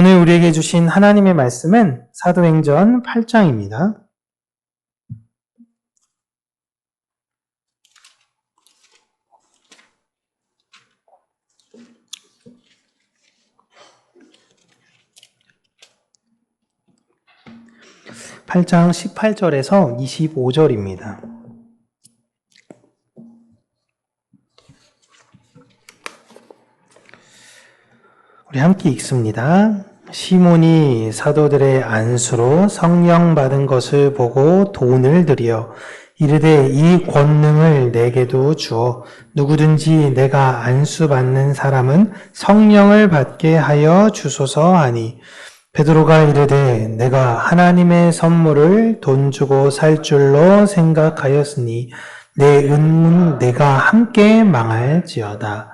오늘 우리에게 주신 하나님의 말씀은 사도행전 8장입니다. (8장) 18절에서 25절입니다. 우리 함께 읽습니다. 시몬이 사도들의 안수로 성령 받은 것을 보고 돈을 들여 이르되 이 권능을 내게도 주어 누구든지 내가 안수 받는 사람은 성령을 받게 하여 주소서 하니, 베드로가 이르되 내가 하나님의 선물을 돈 주고 살 줄로 생각하였으니 내 은문 내가 함께 망할지어다.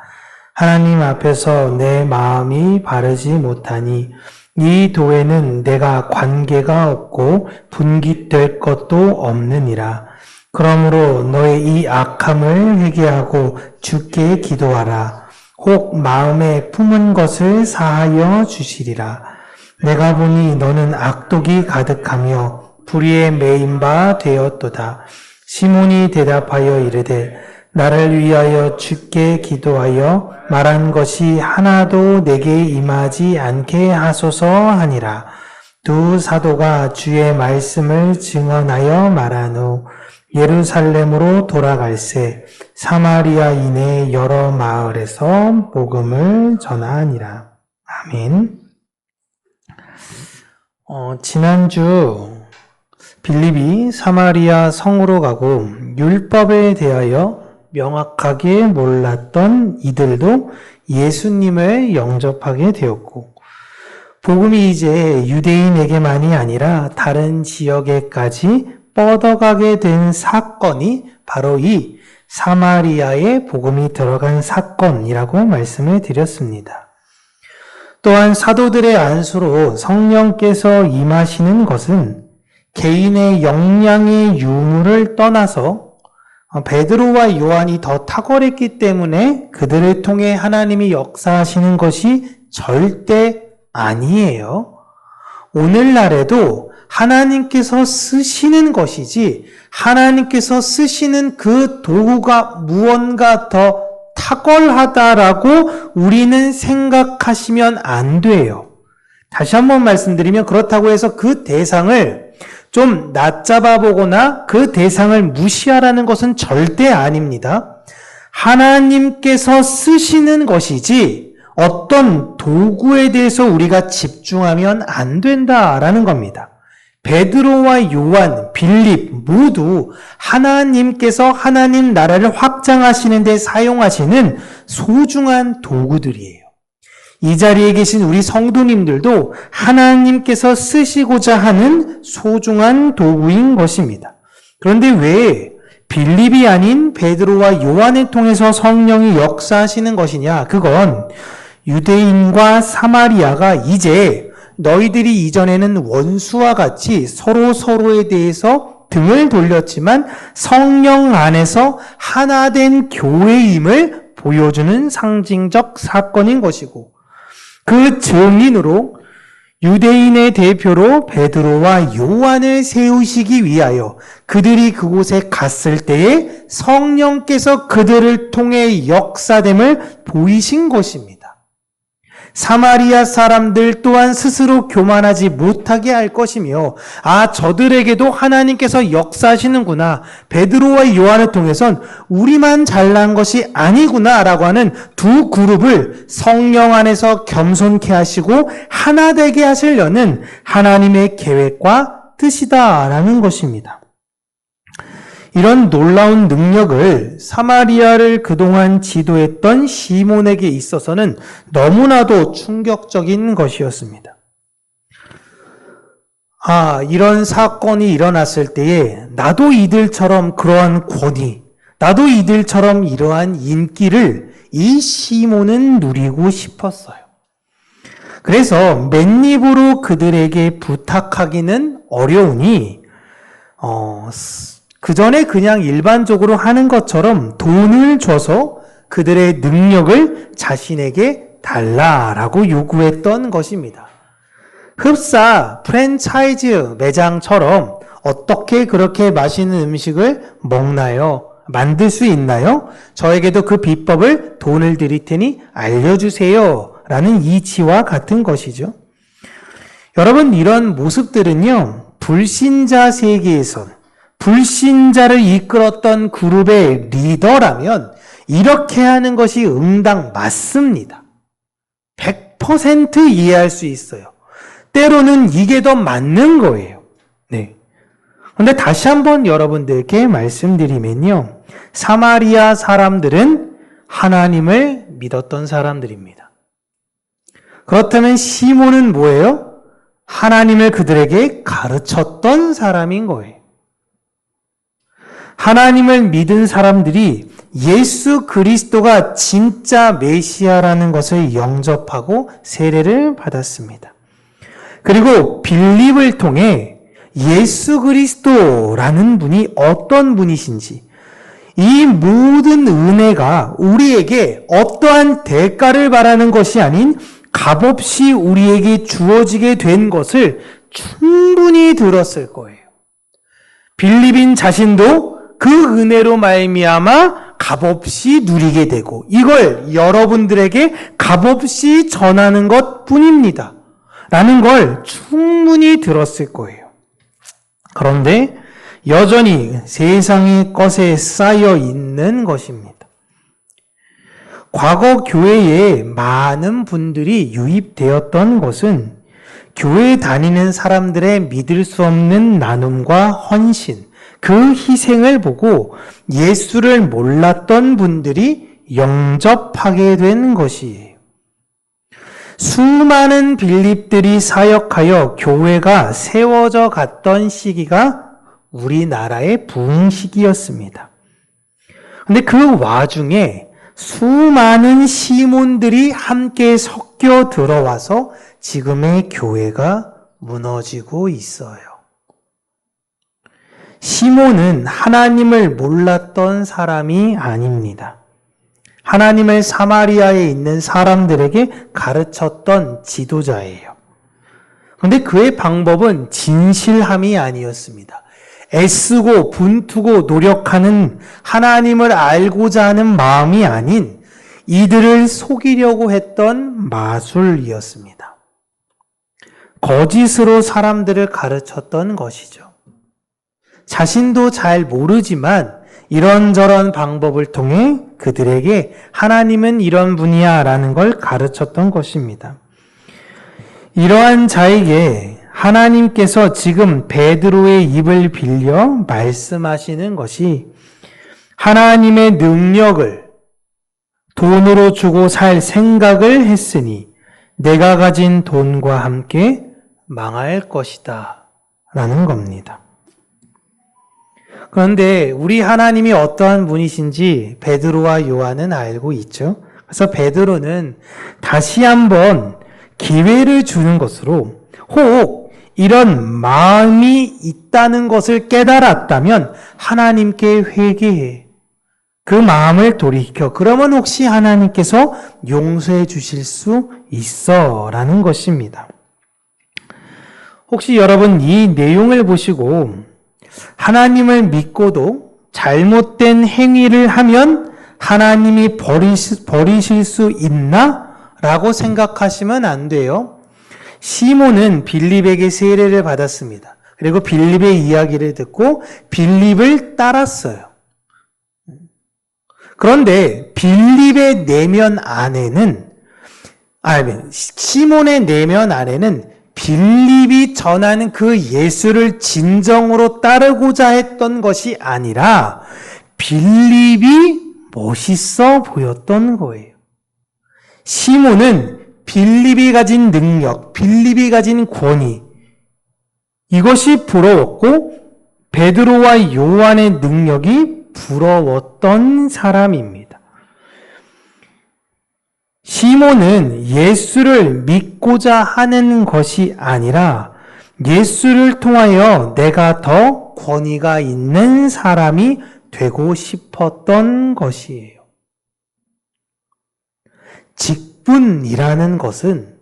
하나님 앞에서 내 마음이 바르지 못하니 이 도에는 내가 관계가 없고 분깃될 것도 없느니라. 그러므로 너의 이 악함을 회개하고 주께 기도하라. 혹 마음에 품은 것을 사하여 주시리라. 내가 보니 너는 악독이 가득하며 불의에 매인 바 되었도다. 시몬이 대답하여 이르되 나를 위하여 주께 기도하여 말한 것이 하나도 내게 임하지 않게 하소서 하니라. 두 사도가 주의 말씀을 증언하여 말한 후 예루살렘으로 돌아갈새 사마리아 이내 여러 마을에서 복음을 전하니라. 아멘. 지난주 빌립이 사마리아 성으로 가고 율법에 대하여 명확하게 몰랐던 이들도 예수님을 영접하게 되었고, 복음이 이제 유대인에게만이 아니라 다른 지역에까지 뻗어가게 된 사건이 바로 이 사마리아에 복음이 들어간 사건이라고 말씀을 드렸습니다. 또한 사도들의 안수로 성령께서 임하시는 것은 개인의 역량의 유무를 떠나서 베드로와 요한이 더 탁월했기 때문에 그들을 통해 하나님이 역사하시는 것이 절대 아니에요. 오늘날에도 하나님께서 쓰시는 것이지 하나님께서 쓰시는 그 도구가 무언가 더 탁월하다라고 우리는 생각하시면 안 돼요. 다시 한번 말씀드리면, 그렇다고 해서 그 대상을 좀 낮잡아 보거나 그 대상을 무시하라는 것은 절대 아닙니다. 하나님께서 쓰시는 것이지 어떤 도구에 대해서 우리가 집중하면 안 된다라는 겁니다. 베드로와 요한, 빌립 모두 하나님께서 하나님 나라를 확장하시는 데 사용하시는 소중한 도구들이에요. 이 자리에 계신 우리 성도님들도 하나님께서 쓰시고자 하는 소중한 도구인 것입니다. 그런데 왜 빌립이 아닌 베드로와 요한을 통해서 성령이 역사하시는 것이냐? 그건 유대인과 사마리아가 이제 너희들이 이전에는 원수와 같이 서로에 대해서 등을 돌렸지만 성령 안에서 하나 된 교회임을 보여주는 상징적 사건인 것이고, 그 증인으로 유대인의 대표로 베드로와 요한을 세우시기 위하여 그들이 그곳에 갔을 때에 성령께서 그들을 통해 역사됨을 보이신 것입니다. 사마리아 사람들 또한 스스로 교만하지 못하게 할 것이며, 저들에게도 하나님께서 역사하시는구나, 베드로와 요한을 통해선 우리만 잘난 것이 아니구나 라고 하는 두 그룹을 성령 안에서 겸손케 하시고 하나 되게 하시려는 하나님의 계획과 뜻이다라는 것입니다. 이런 놀라운 능력을 사마리아를 그동안 지도했던 시몬에게 있어서는 너무나도 충격적인 것이었습니다. 이런 사건이 일어났을 때에 나도 이들처럼 그러한 권위, 나도 이들처럼 이러한 인기를 이 시몬은 누리고 싶었어요. 그래서 맨입으로 그들에게 부탁하기는 어려우니 그 전에 그냥 일반적으로 하는 것처럼 돈을 줘서 그들의 능력을 자신에게 달라라고 요구했던 것입니다. 흡사 프랜차이즈 매장처럼 어떻게 그렇게 맛있는 음식을 먹나요? 만들 수 있나요? 저에게도 그 비법을 돈을 드릴 테니 알려주세요. 라는 이치와 같은 것이죠. 여러분, 이런 모습들은요, 불신자 세계에선 불신자를 이끌었던 그룹의 리더라면 이렇게 하는 것이 응당 맞습니다. 100% 이해할 수 있어요. 때로는 이게 더 맞는 거예요. 네. 근데 다시 한번 여러분들께 말씀드리면요. 사마리아 사람들은 하나님을 믿었던 사람들입니다. 그렇다면 시몬은 뭐예요? 하나님을 그들에게 가르쳤던 사람인 거예요. 하나님을 믿은 사람들이 예수 그리스도가 진짜 메시아라는 것을 영접하고 세례를 받았습니다. 그리고 빌립을 통해 예수 그리스도라는 분이 어떤 분이신지, 이 모든 은혜가 우리에게 어떠한 대가를 바라는 것이 아닌 값없이 우리에게 주어지게 된 것을 충분히 들었을 거예요. 빌립인 자신도 그 은혜로 말미암아 값없이 누리게 되고 이걸 여러분들에게 값없이 전하는 것뿐입니다. 라는 걸 충분히 들었을 거예요. 그런데 여전히 세상의 것에 쌓여 있는 것입니다. 과거 교회에 많은 분들이 유입되었던 것은 교회 다니는 사람들의 믿을 수 없는 나눔과 헌신, 그 희생을 보고 예수를 몰랐던 분들이 영접하게 된 것이에요. 수많은 빌립들이 사역하여 교회가 세워져 갔던 시기가 우리나라의 부흥 시기였습니다. 근데 그 와중에 수많은 시몬들이 함께 섞여 들어와서 지금의 교회가 무너지고 있어요. 시몬은 하나님을 몰랐던 사람이 아닙니다. 하나님을 사마리아에 있는 사람들에게 가르쳤던 지도자예요. 그런데 그의 방법은 진실함이 아니었습니다. 애쓰고 분투고 노력하는 하나님을 알고자 하는 마음이 아닌 이들을 속이려고 했던 마술이었습니다. 거짓으로 사람들을 가르쳤던 것이죠. 자신도 잘 모르지만 이런저런 방법을 통해 그들에게 하나님은 이런 분이야 라는 걸 가르쳤던 것입니다. 이러한 자에게 하나님께서 지금 베드로의 입을 빌려 말씀하시는 것이 하나님의 능력을 돈으로 주고 살 생각을 했으니 내가 가진 돈과 함께 망할 것이다 라는 겁니다. 그런데 우리 하나님이 어떠한 분이신지 베드로와 요한은 알고 있죠. 그래서 베드로는 다시 한번 기회를 주는 것으로 혹 이런 마음이 있다는 것을 깨달았다면 하나님께 회개해. 그 마음을 돌이켜. 그러면 혹시 하나님께서 용서해 주실 수 있어 라는 것입니다. 혹시 여러분 이 내용을 보시고 하나님을 믿고도 잘못된 행위를 하면 하나님이 버리실 수 있나? 라고 생각하시면 안 돼요. 시몬은 빌립에게 세례를 받았습니다. 그리고 빌립의 이야기를 듣고 빌립을 따랐어요. 그런데 빌립의 내면 안에는, 시몬의 내면 안에는 빌립이 전하는 그 예수를 진정으로 따르고자 했던 것이 아니라 빌립이 멋있어 보였던 거예요. 시몬은 빌립이 가진 능력, 빌립이 가진 권위, 이것이 부러웠고 베드로와 요한의 능력이 부러웠던 사람입니다. 시몬은 예수를 믿고자 하는 것이 아니라 예수를 통하여 내가 더 권위가 있는 사람이 되고 싶었던 것이에요. 직분이라는 것은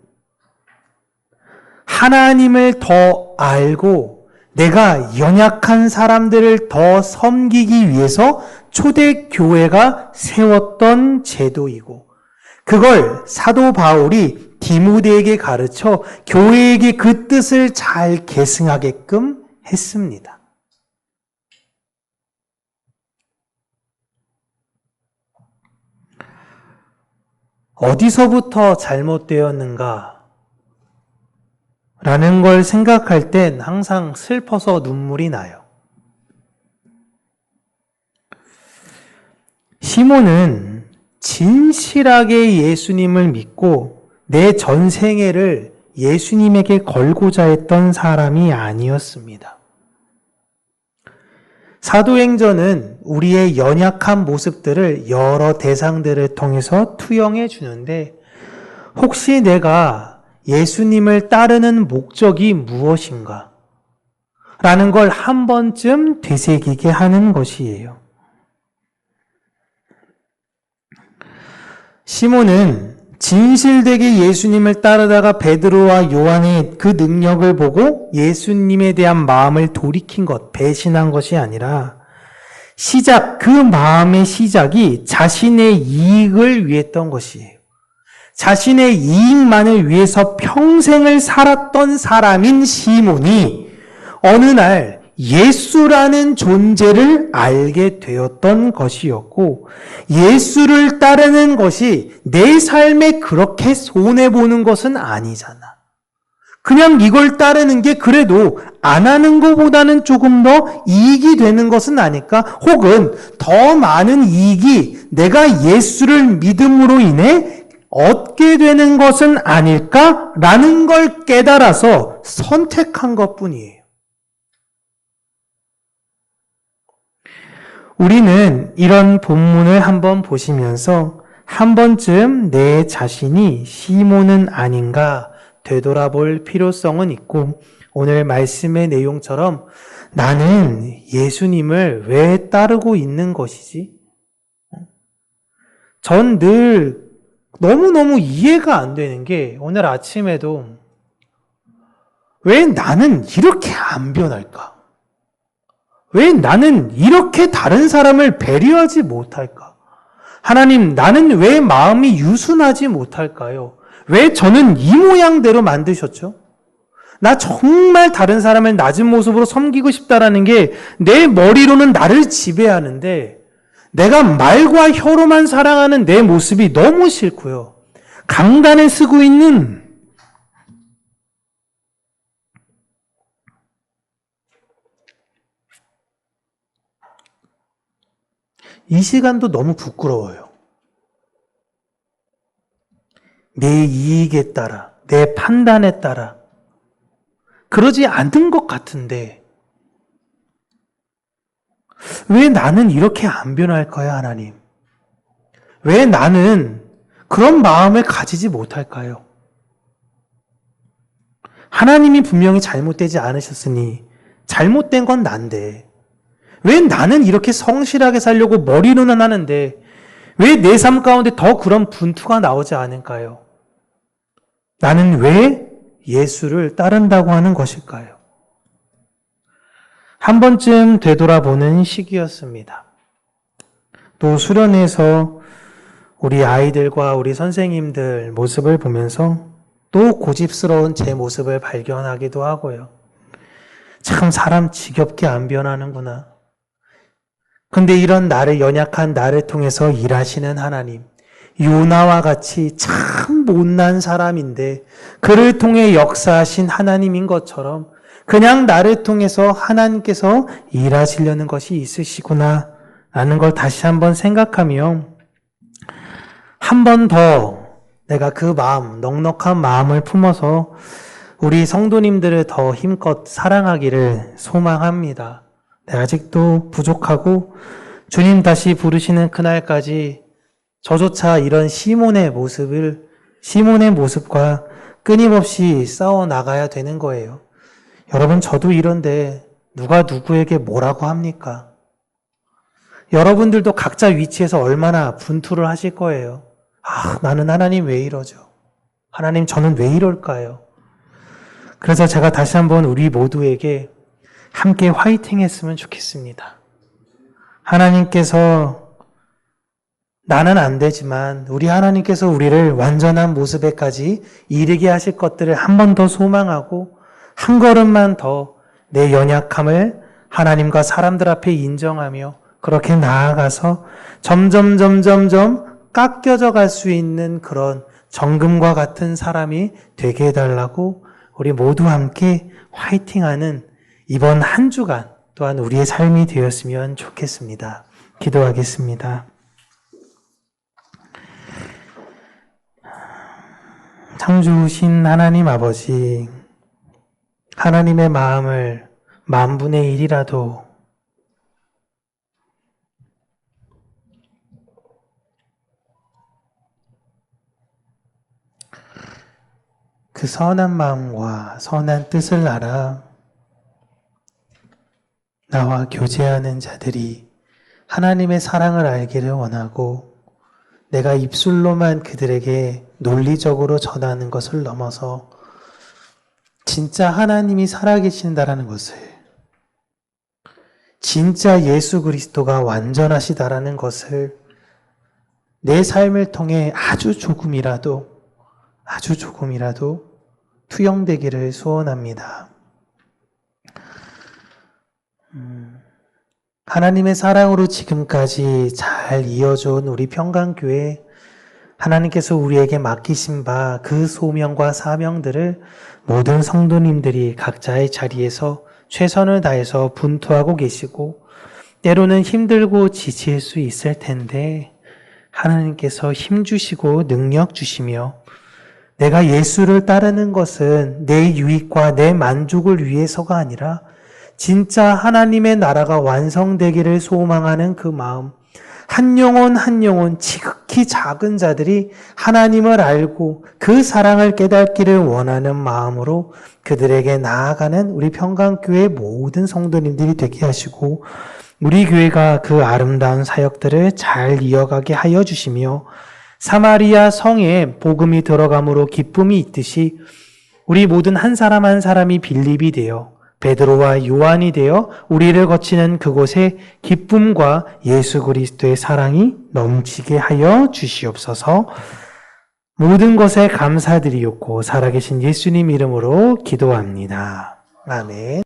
하나님을 더 알고 내가 연약한 사람들을 더 섬기기 위해서 초대교회가 세웠던 제도이고 그걸 사도 바울이 디모데에게 가르쳐 교회에게 그 뜻을 잘 계승하게끔 했습니다. 어디서부터 잘못되었는가? 라는 걸 생각할 땐 항상 슬퍼서 눈물이 나요. 시몬은 진실하게 예수님을 믿고 내 전생애를 예수님에게 걸고자 했던 사람이 아니었습니다. 사도행전은 우리의 연약한 모습들을 여러 대상들을 통해서 투영해 주는데 혹시 내가 예수님을 따르는 목적이 무엇인가? 라는 걸 한 번쯤 되새기게 하는 것이에요. 시몬은 진실되게 예수님을 따르다가 베드로와 요한의 그 능력을 보고 예수님에 대한 마음을 돌이킨 것, 배신한 것이 아니라 그 마음의 시작이 자신의 이익을 위했던 것이에요. 자신의 이익만을 위해서 평생을 살았던 사람인 시몬이 어느 날 예수라는 존재를 알게 되었던 것이었고 예수를 따르는 것이 내 삶에 그렇게 손해보는 것은 아니잖아. 그냥 이걸 따르는 게 그래도 안 하는 것보다는 조금 더 이익이 되는 것은 아닐까? 혹은 더 많은 이익이 내가 예수를 믿음으로 인해 얻게 되는 것은 아닐까라는 걸 깨달아서 선택한 것뿐이에요. 우리는 이런 본문을 한번 보시면서 한 번쯤 내 자신이 시몬은 아닌가 되돌아볼 필요성은 있고 오늘 말씀의 내용처럼 나는 예수님을 왜 따르고 있는 것이지? 전 늘 너무너무 이해가 안 되는 게 오늘 아침에도 왜 나는 이렇게 안 변할까? 왜 나는 이렇게 다른 사람을 배려하지 못할까? 하나님, 나는 왜 마음이 유순하지 못할까요? 왜 저는 이 모양대로 만드셨죠? 나 정말 다른 사람을 낮은 모습으로 섬기고 싶다라는 게 내 머리로는 나를 지배하는데 내가 말과 혀로만 사랑하는 내 모습이 너무 싫고요. 강단에 쓰고 있는 이 시간도 너무 부끄러워요. 내 이익에 따라, 내 판단에 따라 그러지 않는 것 같은데 왜 나는 이렇게 안 변할까요, 하나님? 왜 나는 그런 마음을 가지지 못할까요? 하나님이 분명히 잘못되지 않으셨으니 잘못된 건 난데 왜 나는 이렇게 성실하게 살려고 머리로는 하는데 왜 내 삶 가운데 더 그런 분투가 나오지 않을까요? 나는 왜 예수를 따른다고 하는 것일까요? 한 번쯤 되돌아보는 시기였습니다. 또 수련회에서 우리 아이들과 우리 선생님들 모습을 보면서 또 고집스러운 제 모습을 발견하기도 하고요. 참 사람 지겹게 안 변하는구나. 근데 이런 연약한 나를 통해서 일하시는 하나님, 요나와 같이 참 못난 사람인데 그를 통해 역사하신 하나님인 것처럼 그냥 나를 통해서 하나님께서 일하시려는 것이 있으시구나 라는 걸 다시 한번 생각하며 한 번 더 내가 그 마음, 넉넉한 마음을 품어서 우리 성도님들을 더 힘껏 사랑하기를 소망합니다. 내가 아직도 부족하고 주님 다시 부르시는 그날까지 저조차 이런 시몬의 모습과 끊임없이 싸워 나가야 되는 거예요. 여러분, 저도 이런데 누가 누구에게 뭐라고 합니까? 여러분들도 각자 위치에서 얼마나 분투를 하실 거예요. 나는 하나님 왜 이러죠? 하나님, 저는 왜 이럴까요? 그래서 제가 다시 한번 우리 모두에게 함께 화이팅 했으면 좋겠습니다. 하나님께서 나는 안 되지만 우리 하나님께서 우리를 완전한 모습에까지 이르게 하실 것들을 한 번 더 소망하고 한 걸음만 더 내 연약함을 하나님과 사람들 앞에 인정하며 그렇게 나아가서 점점 깎여져 갈 수 있는 그런 정금과 같은 사람이 되게 해달라고 우리 모두 함께 화이팅하는 이번 한 주간 또한 우리의 삶이 되었으면 좋겠습니다. 기도하겠습니다. 창조신 하나님 아버지, 하나님의 마음을 10,000분의 1이라도 그 선한 마음과 선한 뜻을 알아 나와 교제하는 자들이 하나님의 사랑을 알기를 원하고 내가 입술로만 그들에게 논리적으로 전하는 것을 넘어서 진짜 하나님이 살아계신다라는 것을, 진짜 예수 그리스도가 완전하시다라는 것을 내 삶을 통해 아주 조금이라도 투영되기를 소원합니다. 하나님의 사랑으로 지금까지 잘 이어져온 우리 평강교회, 하나님께서 우리에게 맡기신 바 그 소명과 사명들을 모든 성도님들이 각자의 자리에서 최선을 다해서 분투하고 계시고 때로는 힘들고 지칠 수 있을 텐데 하나님께서 힘 주시고 능력 주시며 내가 예수를 따르는 것은 내 유익과 내 만족을 위해서가 아니라 진짜 하나님의 나라가 완성되기를 소망하는 그 마음, 한 영혼 지극히 작은 자들이 하나님을 알고 그 사랑을 깨닫기를 원하는 마음으로 그들에게 나아가는 우리 평강교회 모든 성도님들이 되게 하시고 우리 교회가 그 아름다운 사역들을 잘 이어가게 하여 주시며 사마리아 성에 복음이 들어감으로 기쁨이 있듯이 우리 모든 한 사람 한 사람이 빌립이 되어 베드로와 요한이 되어 우리를 거치는 그곳에 기쁨과 예수 그리스도의 사랑이 넘치게 하여 주시옵소서. 모든 것에 감사드리옵고 살아계신 예수님 이름으로 기도합니다. 아멘.